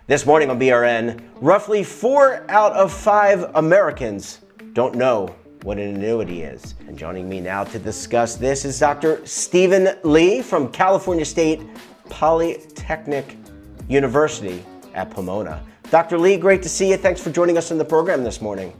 This morning on BRN, roughly 4 out of 5 Americans don't know what an annuity is. And joining me now to discuss this is Dr. Stephen Lee from California State Polytechnic University at Pomona. Dr. Lee, great to see you. Thanks for joining us on the program this morning.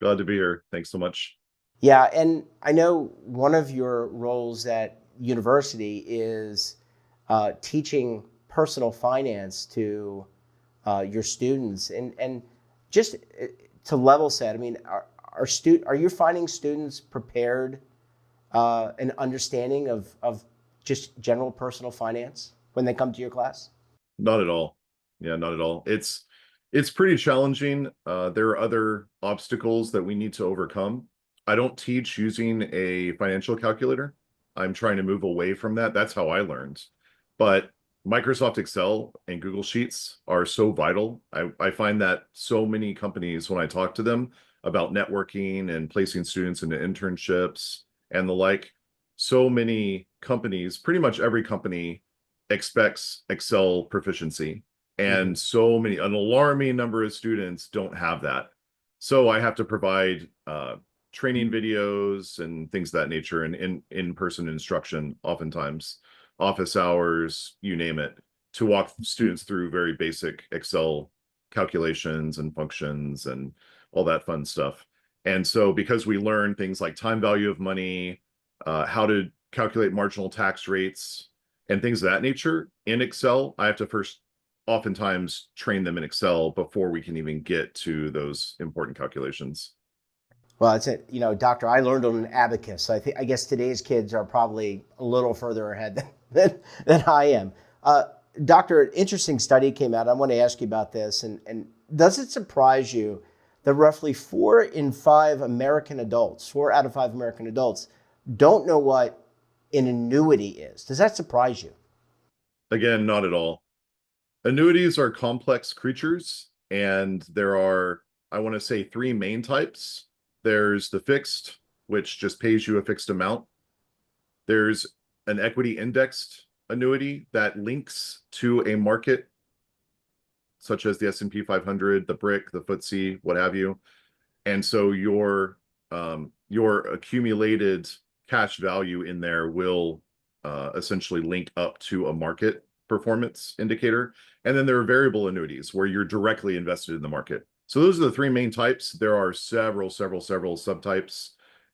Glad to be here. Thanks so much. Yeah, and I know one of your roles at university is teaching personal finance to your students, and just to level set, I mean, are you finding students prepared and understanding of just general personal finance when they come to your class? Not at all. Yeah, not at all. It's pretty challenging. There are other obstacles that we need to overcome. I don't teach using a financial calculator. I'm trying to move away from that. That's how I learned. But Microsoft Excel and Google Sheets are so vital. I find that so many companies, when I talk to them about networking and placing students into internships and the like, so many companies, pretty much every company expects Excel proficiency. And so many, an alarming number of students don't have that. So I have to provide training videos and things of that nature and in-person instruction oftentimes. Office hours, you name it, to walk students through very basic Excel calculations and functions and all that fun stuff. And so because we learn things like time value of money, how to calculate marginal tax rates and things of that nature in Excel, I have to first oftentimes train them in Excel before we can even get to those important calculations. Well, it's doctor, I learned on an abacus. So I guess today's kids are probably a little further ahead than I am. Doctor, an interesting study came out. I want to ask you about this. And does it surprise you that roughly 4 out of 5 American adults don't know what an annuity is? Does that surprise you? Again, not at all. Annuities are complex creatures, and there are, I want to say, 3 main types. There's the fixed, which just pays you a fixed amount. There's an equity indexed annuity that links to a market, such as the S&P 500, the BRIC, the FTSE, what have you. And so your accumulated cash value in there will essentially link up to a market performance indicator. And then there are variable annuities where you're directly invested in the market. So those are the 3 main types. There are several subtypes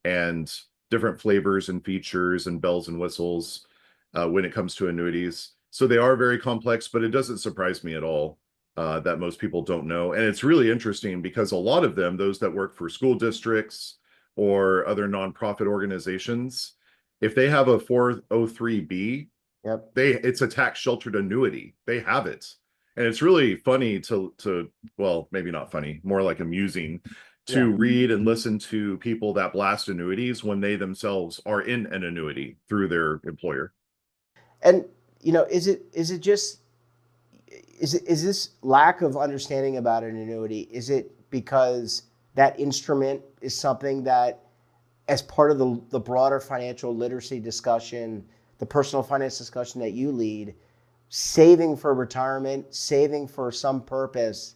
and different flavors and features and bells and whistles when it comes to annuities. So they are very complex, but it doesn't surprise me at all that most people don't know. And it's really interesting because a lot of them, those that work for school districts or other nonprofit organizations, if they have a 403B, Yep. It's a tax sheltered annuity. They have it. And it's really funny to well, maybe not funny, more like amusing to read and listen to people that blast annuities when they themselves are in an annuity through their employer. And is this lack of understanding about an annuity? Is it because that instrument is something that, as part of the broader financial literacy discussion, the personal finance discussion that you lead, saving for retirement, saving for some purpose,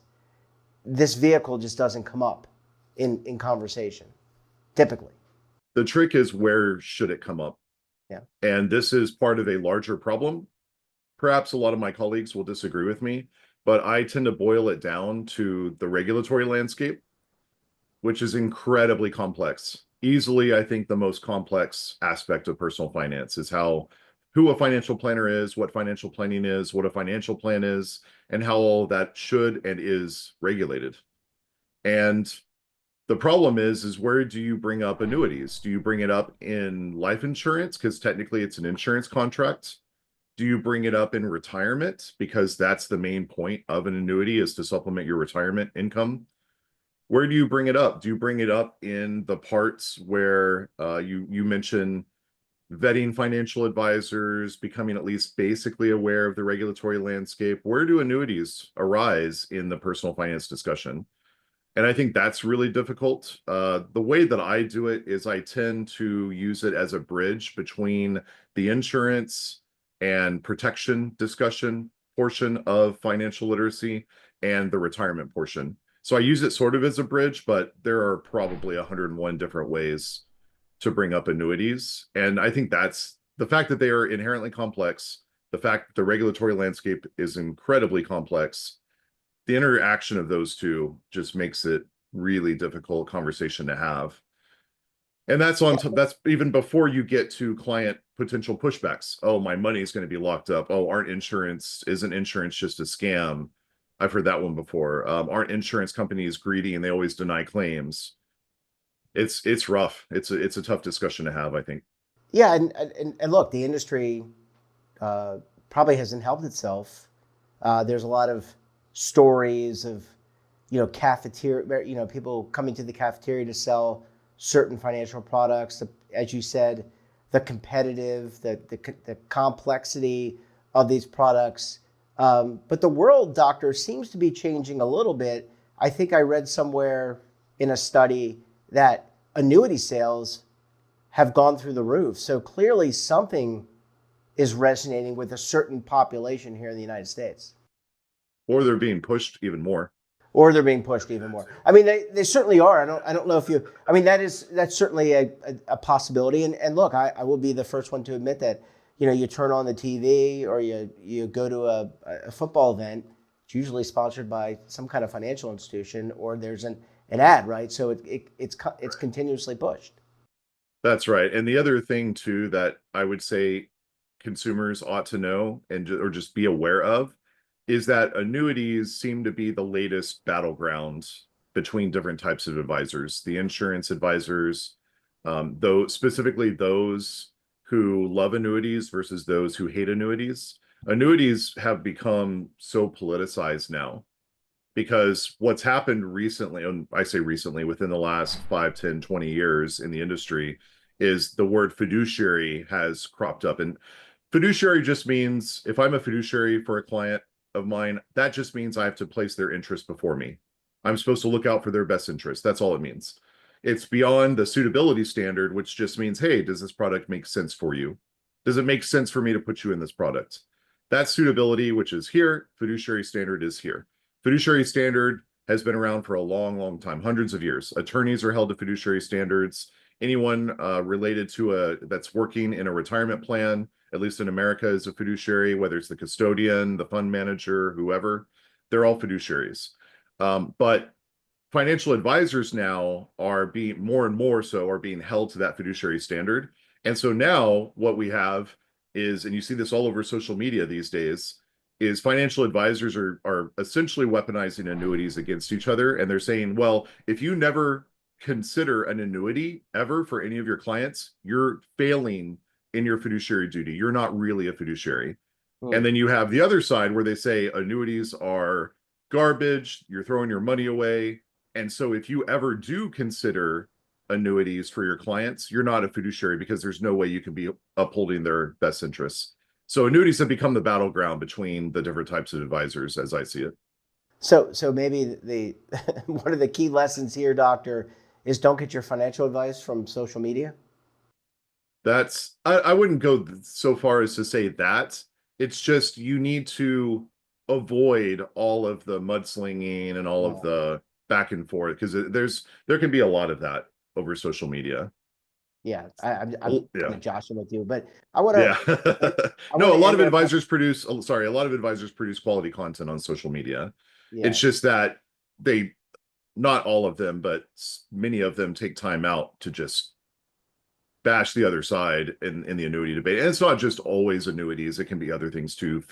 this vehicle just doesn't come up in conversation, typically? The trick is, where should it come up? Yeah. And this is part of a larger problem. Perhaps a lot of my colleagues will disagree with me, but I tend to boil it down to the regulatory landscape, which is incredibly complex. Easily, I think the most complex aspect of personal finance is who a financial planner is, what financial planning is, what a financial plan is, and how all that should and is regulated. And the problem is where do you bring up annuities? Do you bring it up in life insurance? Because technically it's an insurance contract. Do you bring it up in retirement? Because that's the main point of an annuity, is to supplement your retirement income. Where do you bring it up? Do you bring it up in the parts where you mention vetting financial advisors, becoming at least basically aware of the regulatory landscape? Where do annuities arise in the personal finance discussion? And I think that's really difficult. The way that I do it is I tend to use it as a bridge between the insurance and protection discussion portion of financial literacy and the retirement portion. So I use it sort of as a bridge, but there are probably 101 different ways to bring up annuities. And I think that's the fact that they are inherently complex, the fact that the regulatory landscape is incredibly complex, the interaction of those two just makes it really difficult conversation to have. And that's that's even before you get to client potential pushbacks. Oh, my money is going to be locked up. Oh, isn't insurance just a scam? I've heard that one before. Aren't insurance companies greedy and they always deny claims? It's rough. It's a tough discussion to have, I think. Yeah, and look, the industry probably hasn't helped itself. There's a lot of stories of, cafeteria, people coming to the cafeteria to sell certain financial products. As you said, the competitive, the complexity of these products. But the world, doctor, seems to be changing a little bit. I think I read somewhere in a study that annuity sales have gone through the roof. So clearly something is resonating with a certain population here in the United States. Or they're being pushed even more. Or they're being pushed even more. I mean, they certainly are. I don't know if you. I mean, that's certainly a possibility. And look, I will be the first one to admit that. You turn on the TV or you go to a football event. It's usually sponsored by some kind of financial institution, or there's an ad, right? So it's continuously pushed. That's right. And the other thing too that I would say consumers ought to know or just be aware of is that annuities seem to be the latest battleground between different types of advisors. The insurance advisors, though specifically those who love annuities versus those who hate annuities. Annuities have become so politicized now because what's happened recently, and I say recently, within the last 5, 10, 20 years in the industry, is the word fiduciary has cropped up. And fiduciary just means if I'm a fiduciary for a client of mine, that just means I have to place their interest before me. I'm supposed to look out for their best interest. That's all it means. It's beyond the suitability standard, which just means, hey, does this product make sense for you? Does it make sense for me to put you in this product? That's suitability, which is here. Fiduciary standard is here. Fiduciary standard has been around for a long, long time, hundreds of years. Attorneys are held to fiduciary standards. Anyone related to that's working in a retirement plan, at least in America, is a fiduciary, whether it's the custodian, the fund manager, whoever, they're all fiduciaries. But financial advisors now are being more and more so are being held to that fiduciary standard. And so now what we have is, and you see this all over social media these days, is financial advisors are essentially weaponizing annuities against each other. And they're saying, well, if you never consider an annuity ever for any of your clients, you're failing in your fiduciary duty. You're not really a fiduciary. And then you have the other side where they say annuities are garbage, you're throwing your money away. And so if you ever do consider annuities for your clients, you're not a fiduciary because there's no way you can be upholding their best interests. So annuities have become the battleground between the different types of advisors as I see it. So maybe the one of the key lessons here, doctor, is don't get your financial advice from social media. I wouldn't go so far as to say that. It's just you need to avoid all of the mudslinging and all of the back and forth because there can be a lot of that over social media. Yeah, I'm kind of joshing with you, but I want to. No, a lot of advisors produce. Sorry, a lot of advisors produce quality content on social media. Yeah. It's just that not all of them, but many of them take time out to just bash the other side in the annuity debate. And it's not just always annuities. It can be other things too.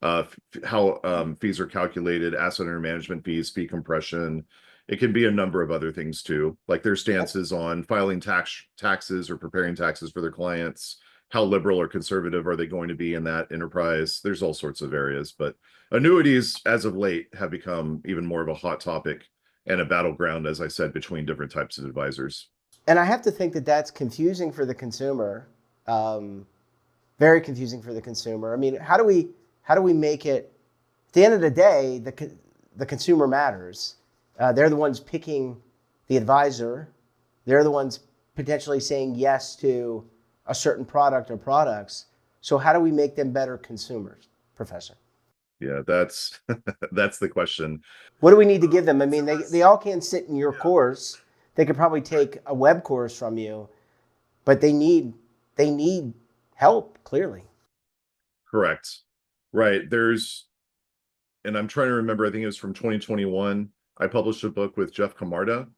How fees are calculated, asset under management fees, fee compression. It can be a number of other things too, like their stances on filing taxes or preparing taxes for their clients. How liberal or conservative are they going to be in that enterprise? There's all sorts of areas, but annuities as of late have become even more of a hot topic and a battleground, as I said, between different types of advisors. And I have to think that that's confusing for the consumer, very confusing for the consumer. I mean, how do we make it? At the end of the day, the consumer matters. They're the ones picking the advisor. They're the ones potentially saying yes to a certain product or products. So how do we make them better consumers, Professor? Yeah, that's that's the question. What do we need to give them? I mean, they all can't sit in your course. They could probably take a web course from you, but they need help, clearly. Correct. Right. And I'm trying to remember, I think it was from 2021. I published a book with Jeff Camarda,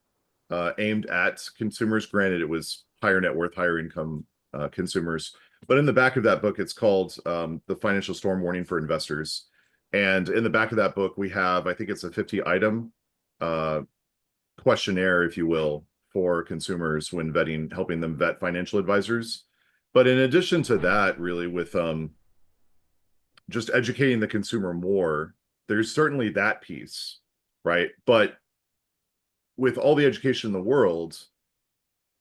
aimed at consumers. Granted, it was higher net worth, higher income consumers. But in the back of that book, it's called The Financial Storm Warning for Investors. And in the back of that book, we have, I think it's a 50-item questionnaire, if you will, for consumers when helping them vet financial advisors. But in addition to that, really, with just educating the consumer more, there's certainly that piece, right? But with all the education in the world,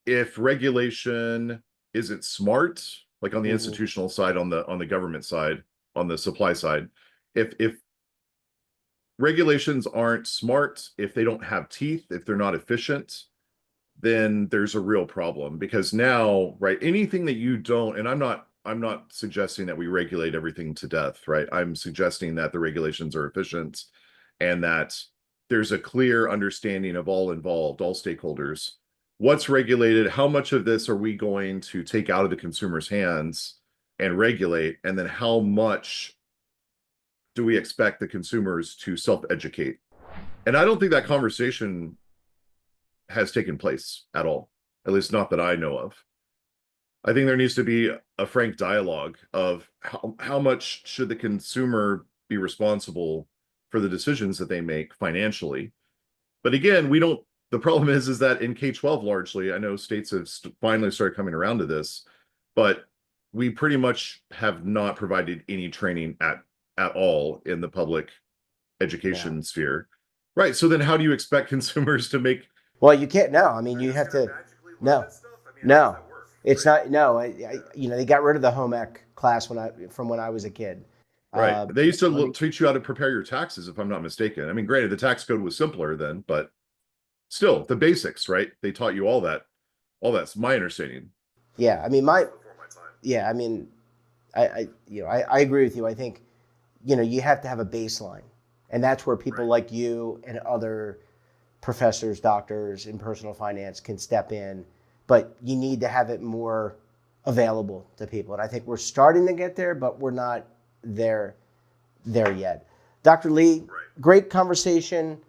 if regulation isn't smart, like on the institutional side, on the government side, on the supply side, if regulations aren't smart, if they don't have teeth, if they're not efficient, then there's a real problem. Because now, right, anything that you don't, and I'm not suggesting that we regulate everything to death, right? I'm suggesting that the regulations are efficient and that there's a clear understanding of all involved, all stakeholders. What's regulated? How much of this are we going to take out of the consumer's hands and regulate? And then how much do we expect the consumers to self-educate? And I don't think that conversation has taken place at all, at least not that I know of. I think there needs to be a frank dialogue of how much should the consumer be responsible for the decisions that they make financially. But again, the problem is that in K-12 largely, I know states have finally started coming around to this, but we pretty much have not provided any training at all in the public education sphere. Right. So then how do you expect consumers to make? Well, you can't. No, I mean, you have to. No, no, it's not. No, they got rid of the home ec class from when I was a kid. Right. They used to teach you how to prepare your taxes, if I'm not mistaken. I mean, granted, the tax code was simpler then, but still the basics, right? They taught you all that. All that's my understanding. Yeah. I mean, yeah. I mean, I agree with you. I think, you have to have a baseline, and that's where people like you and other professors, doctors in personal finance can step in, but you need to have it more available to people. And I think we're starting to get there, but we're not there yet. Dr. Lee, great conversation.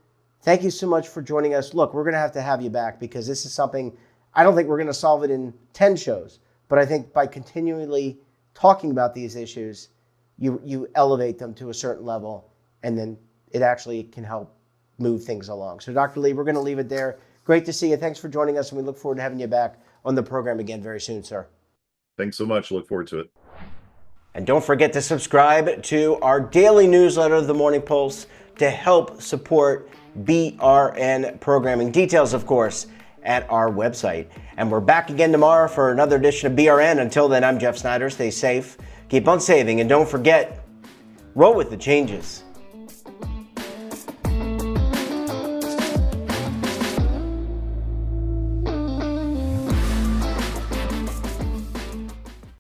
Thank you so much for joining us. Look, we're going to have you back because this is something, I don't think we're going to solve it in 10 shows, but I think by continually talking about these issues, you elevate them to a certain level, and then it actually can help move things along. So Dr. Lee, we're going to leave it there. Great to see you. Thanks for joining us, and we look forward to having you back on the program again very soon, sir. Thanks so much. Look forward to it. And don't forget to subscribe to our daily newsletter, The Morning Pulse, to help support BRN programming. Details, of course, at our website. And we're back again tomorrow for another edition of BRN. Until then, I'm Jeff Snyder. Stay safe, keep on saving, and don't forget, roll with the changes.